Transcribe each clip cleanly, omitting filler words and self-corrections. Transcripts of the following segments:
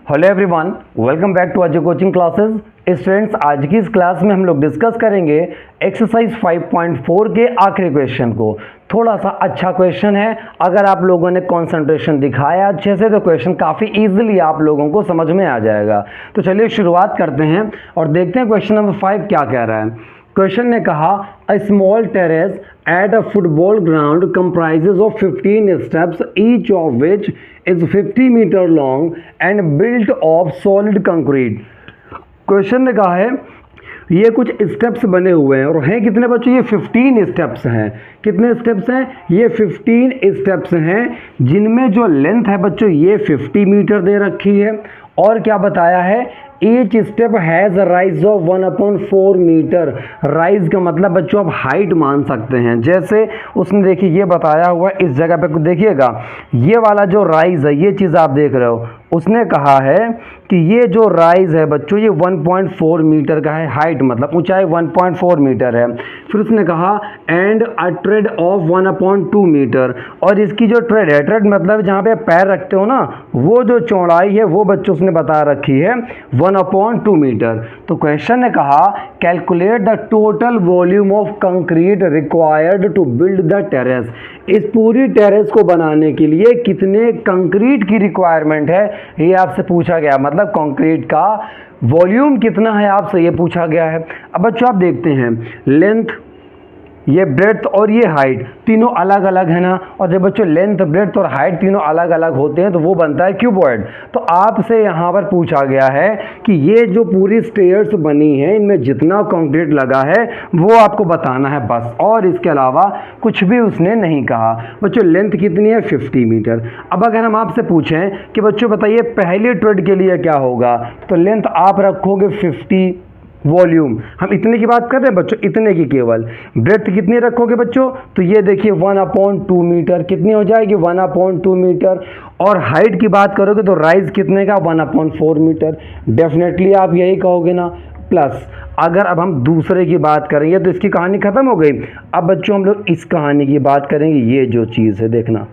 Hello everyone, welcome back to Ajay coaching classes. Students, आज की इस क्लास में हम लोग डिस्कस करेंगे एक्सरसाइज 5.4 के आखिरी क्वेश्चन को। थोड़ा सा अच्छा क्वेश्चन है, अगर आप लोगों ने कंसंट्रेशन दिखाया अच्छे से तो क्वेश्चन काफ़ी इजीली आप लोगों को समझ में आ जाएगा। तो चलिए शुरुआत करते हैं और देखते हैं क्वेश्चन नंबर 5 क्या कह रहा है। क्वेश्चन ने कहा a small terrace at a football ground comprises of 15 steps, each of which is 50 meter long and built of solid concrete। Question ने कहा है ये कुछ स्टेप्स बने हुए हैं और हैं कितने बच्चों, ये 15 स्टेप्स हैं। कितने स्टेप्स हैं? ये 15 स्टेप्स हैं, जिनमें जो लेंथ है बच्चों ये 50 मीटर दे रखी है। और क्या बताया है, each step has a rise of 1/4 meter. Rise का मतलब बच्चों आप हाइट मान सकते हैं। जैसे उसने देखिए ये बताया हुआ इस जगह पे देखिएगा, ये वाला जो राइज है ये चीज़ आप देख रहे हो, उसने कहा है कि ये जो राइज है बच्चों ये 1.4 मीटर का है। हाइट मतलब ऊंचाई 1.4 मीटर है। फिर उसने कहा and a tread of 1/2 meter, और इसकी जो ट्रेड है, ट्रेड मतलब जहाँ पे पैर रखते हो ना, वो जो चौड़ाई है वो बच्चों उसने बता रखी है 1/2 मीटर। तो क्वेश्चन ने कहा calculate the total volume of concrete required to build the terrace. इस पूरी टेरेस को बनाने के लिए कितने कंक्रीट की रिक्वायरमेंट है ये आपसे पूछा गया। मतलब कंक्रीट का वॉल्यूम कितना है आपसे ये पूछा गया है। अब बच्चों आप देखते हैं लेंथ, ये ब्रेड्थ और ये हाइट तीनों अलग अलग है ना, और जब बच्चों लेंथ ब्रेड्थ और हाइट तीनों अलग अलग होते हैं तो वो बनता है क्यूबॉइड। तो आपसे यहाँ पर पूछा गया है कि ये जो पूरी स्टेयर्स बनी है इनमें जितना कंक्रीट लगा है वो आपको बताना है बस, और इसके अलावा कुछ भी उसने नहीं कहा। बच्चों लेंथ कितनी है? 50 मीटर। अब अगर हम आपसे पूछें कि बच्चों बताइए पहले ट्रेड के लिए क्या होगा, तो लेंथ आप रखोगे 50, वॉल्यूम हम इतने की बात कर रहे हैं बच्चों, इतने की केवल। ब्रेड्थ कितनी रखोगे बच्चों, तो ये देखिए 1/2 मीटर। कितनी हो जाएगी? 1/2 मीटर। और हाइट की बात करोगे तो राइज कितने का? 1/4 मीटर। डेफिनेटली आप यही कहोगे ना। प्लस अगर अब हम दूसरे की बात करेंगे तो इसकी कहानी खत्म हो गई। अब बच्चों हम लोग इस कहानी की बात करेंगे। ये जो चीज़ है देखना,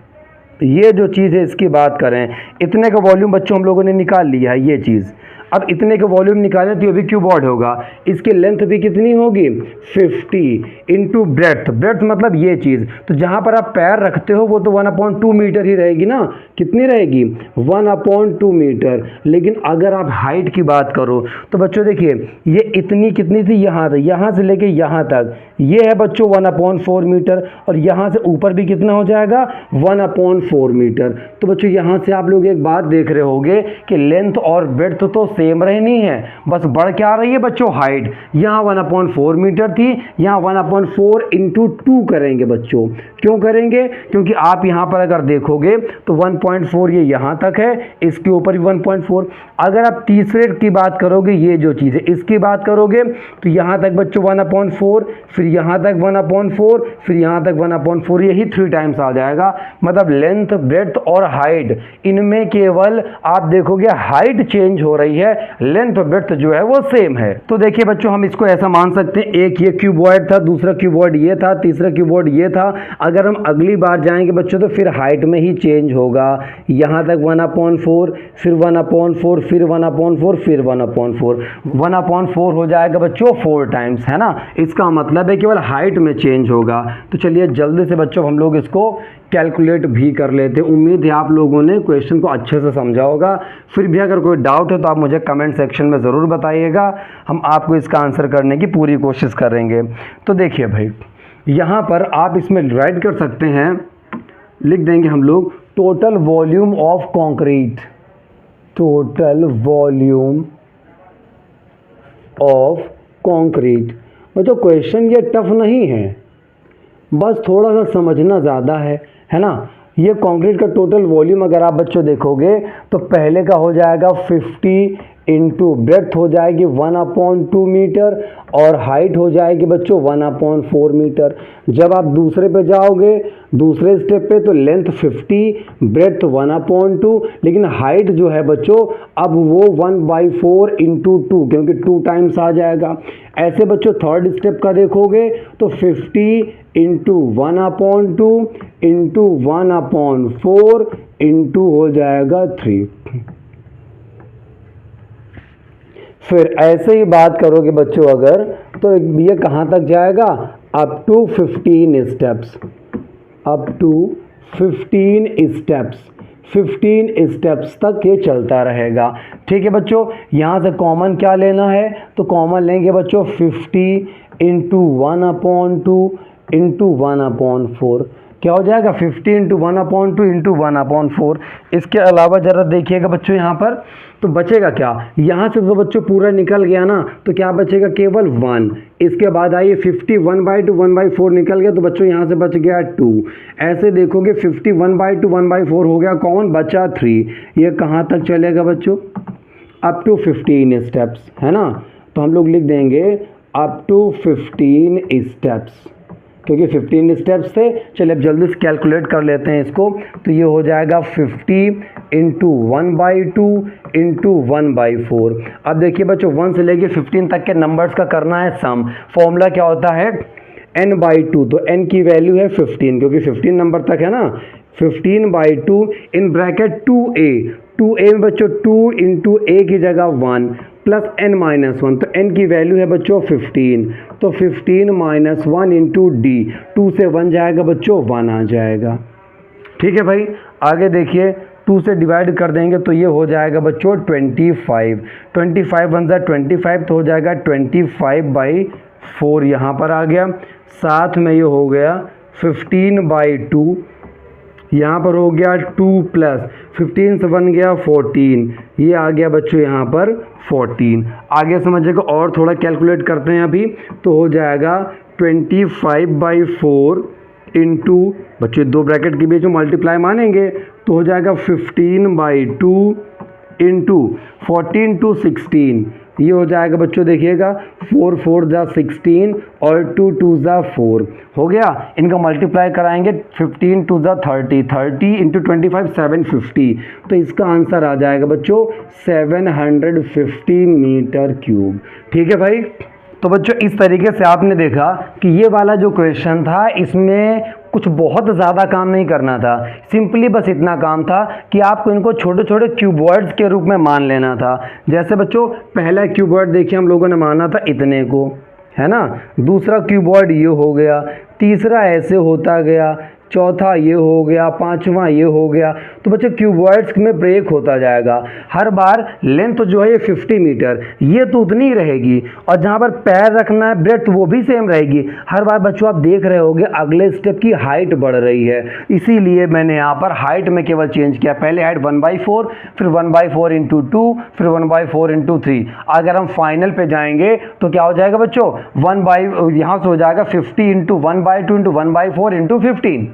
ये जो चीज़ है इसकी बात करें, इतने का वॉल्यूम बच्चों हम लोगों ने निकाल लिया है ये चीज़। अब इतने का वॉल्यूम निकालें तो ये भी क्यूबॉइड होगा। इसकी लेंथ भी कितनी होगी? 50 इंटू ब्रेड्थ। ब्रेड्थ मतलब ये चीज़, तो जहाँ पर आप पैर रखते हो वो तो 1/2 मीटर ही रहेगी ना। कितनी रहेगी? 1/2 मीटर। लेकिन अगर आप हाइट की बात करो तो बच्चों देखिए ये इतनी कितनी थी, यहाँ तक, यहाँ से लेके यहाँ तक ये है बच्चों 1/4 मीटर, और यहाँ से ऊपर भी कितना हो जाएगा? 1/4 मीटर। तो बच्चों यहाँ से आप लोग एक बात देख रहे होंगे कि लेंथ और ब्रेड्थ तो सेम रहनी है, बस बढ़ क्या रही है बच्चों? हाइट। यहाँ 1/4 मीटर थी, यहाँ 1/4 इंटू 2 करेंगे बच्चों। क्यों करेंगे? क्योंकि आप यहाँ पर अगर देखोगे तो 1.4 ये यहाँ तक है, इसके ऊपर भी 1.4। अगर आप तीसरे की बात करोगे, ये जो चीज़ है इसकी बात करोगे तो यहाँ तक बच्चों 1/4, फिर यहाँ तक 1/4, फिर यहाँ तक 1/4, यही 3 टाइम्स आ जाएगा। मतलब लेंथ ब्रेड्थ और हाइट इनमें केवल आप देखोगे हाइट चेंज हो रही है, लेंथ और ब्रेड्थ जो है वो सेम है। तो देखिए बच्चों हम इसको ऐसा मान सकते हैं, एक ये क्यूबॉइड था, दूसरा क्यूबॉइड ये था, तीसरा क्यूबॉइड ये था। अगर हम अगली बार जाएंगे बच्चों तो फिर हाइट में ही चेंज होगा। यहाँ तक 1/4, फिर 1/4, फिर 1/4, फिर 1/4, 1/4 हो जाएगा बच्चों 4 टाइम्स, है ना। इसका मतलब है केवल हाइट में चेंज होगा। तो चलिए जल्दी से बच्चों हम लोग इसको कैलकुलेट भी कर लेते हैं। उम्मीद है आप लोगों ने क्वेश्चन को अच्छे से समझा होगा। फिर भी अगर कोई डाउट है तो आप मुझे कमेंट सेक्शन में ज़रूर बताइएगा, हम आपको इसका आंसर करने की पूरी कोशिश करेंगे। तो देखिए भाई, यहाँ पर आप इसमें राइट कर सकते हैं, लिख देंगे हम लोग total volume of concrete, total volume of concrete. तो क्वेश्चन ये टफ नहीं है, बस थोड़ा सा समझना ज़्यादा है ना। ये कंक्रीट का टोटल वॉल्यूम अगर आप बच्चों देखोगे तो पहले का हो जाएगा 50 इंटू ब्रेड्थ हो जाएगी 1/2 मीटर, और हाइट हो जाएगी बच्चों 1/4 मीटर। जब आप दूसरे पे जाओगे, दूसरे स्टेप पे, तो लेंथ 50, ब्रेड्थ 1/2, लेकिन हाइट जो है बच्चों अब वो 1/4 इंटू 2, क्योंकि 2 टाइम्स आ जाएगा। ऐसे बच्चों थर्ड स्टेप का देखोगे तो 50 इंटू 1/2 इंटू 1/4 इंटू हो जाएगा 3। फिर ऐसे ही बात करोगे बच्चों अगर, तो ये कहाँ तक जाएगा, up to 15 steps, up to 15 steps, 15 steps तक ये चलता रहेगा। ठीक है बच्चों, यहाँ से कॉमन क्या लेना है, तो कॉमन लेंगे बच्चों 50 इंटू 1/2 इंटू 1/4, क्या हो जाएगा 50 इंटू 1/2 इंटू 1/4। इसके अलावा ज़रा देखिएगा बच्चों यहाँ पर, तो बचेगा क्या, यहाँ से तो बच्चों पूरा निकल गया ना, तो क्या बचेगा केवल 1। इसके बाद आइए 50 1/2 1/4 निकल गया, तो बच्चों यहाँ से बच गया 2। ऐसे देखोगे 50 1/2 1/4 हो गया, कौन बचा 3। ये कहाँ तक चलेगा बच्चों, अप टू 15 स्टेप्स, है ना। तो हम लोग लिख देंगे अप टू 15 स्टेप्स, क्योंकि 15 स्टेप्स थे। चलिए अब जल्दी से कैलकुलेट कर लेते हैं इसको। तो ये हो जाएगा 50 इंटू 1/2 इंटू 1/4। अब देखिए बच्चों 1 से लेके 15 तक के नंबर्स का करना है सम। फॉर्मूला क्या होता है, n/2, तो n की वैल्यू है 15, क्योंकि 15 नंबर तक है ना। 15/2 इन ब्रैकेट 2a, 2a में बच्चों 2 इंटू a की जगह 1 प्लस n-1, तो n की वैल्यू है बच्चों 15, तो 15 - 1 इंटू d, 2 से 1 जाएगा बच्चों 1 आ जाएगा। ठीक है भाई, आगे देखिए 2 से डिवाइड कर देंगे तो ये हो जाएगा बच्चों 25, 25 1 × 25, तो हो जाएगा 25/4 यहाँ पर आ गया। साथ में ये हो गया 15/2, यहाँ पर हो गया 2 प्लस 15 से बन गया 14, ये आ गया बच्चों यहाँ पर 14। आगे समझिएगा और थोड़ा कैलकुलेट करते हैं अभी, तो हो जाएगा 25/4 इंटू, बच्चों 2 ब्रैकेट के बीच में मल्टीप्लाई मानेंगे, तो हो जाएगा 15/2 इंटू 14 to 16, ये हो जाएगा बच्चों देखिएगा 4 4 × 16 और 2 2 × 4 हो गया। इनका मल्टीप्लाई कराएंगे 15 2 × 30, 30 इंटू 25 750, तो इसका आंसर आ जाएगा बच्चों 750 मीटर क्यूब। ठीक है भाई, तो बच्चों इस तरीके से आपने देखा कि ये वाला जो क्वेश्चन था इसमें कुछ बहुत ज़्यादा काम नहीं करना था, सिंपली बस इतना काम था कि आपको इनको छोटे छोटे क्यूबॉइड्स के रूप में मान लेना था। जैसे बच्चों पहला क्यूबॉइड देखिए हम लोगों ने माना था इतने को, है ना, दूसरा क्यूबॉइड ये हो गया, तीसरा ऐसे होता गया, चौथा ये हो गया, पांचवा ये हो गया। तो बच्चे क्यूबॉइड्स में ब्रेक होता जाएगा। हर बार लेंथ जो है ये 50 मीटर, ये तो उतनी ही रहेगी, और जहाँ पर पैर रखना है ब्रेथ वो भी सेम रहेगी। हर बार बच्चों आप देख रहे होगे अगले स्टेप की हाइट बढ़ रही है, इसीलिए मैंने यहाँ पर हाइट में केवल चेंज किया। पहले हाइट 1/4, फिर 1/4 इंटू 2, फिर 1/4 इंटू 3। अगर हम फाइनल पे जाएंगे तो क्या हो जाएगा बच्चों, यहाँ से हो जाएगा 50 इंटू 1/2 इंटू 1/4 इंटू 15,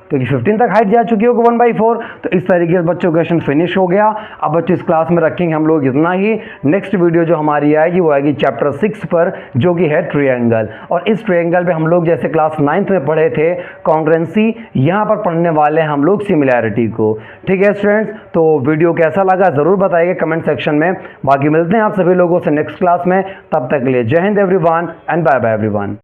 क्योंकि 15 तक हाइट जा चुकी होगी 1/4। तो इस तरीके से बच्चों क्वेश्चन फिनिश हो गया। अब बच्चों इस क्लास में रखेंगे हम लोग इतना ही। नेक्स्ट वीडियो जो हमारी आएगी वो आएगी चैप्टर 6 पर, जो कि है ट्रायंगल। और इस ट्रायंगल में हम लोग जैसे क्लास 9th में पढ़े थे कॉन्ग्रुएंसी, यहाँ पर पढ़ने वाले हैं हम लोग सिमिलैरिटी को। ठीक है स्टूडेंट्स, तो वीडियो कैसा लगा ज़रूर बताइए कमेंट सेक्शन में। बाकी मिलते हैं आप सभी लोगों से नेक्स्ट क्लास में, तब तक के लिए जय हिंद everyone and bye bye everyone.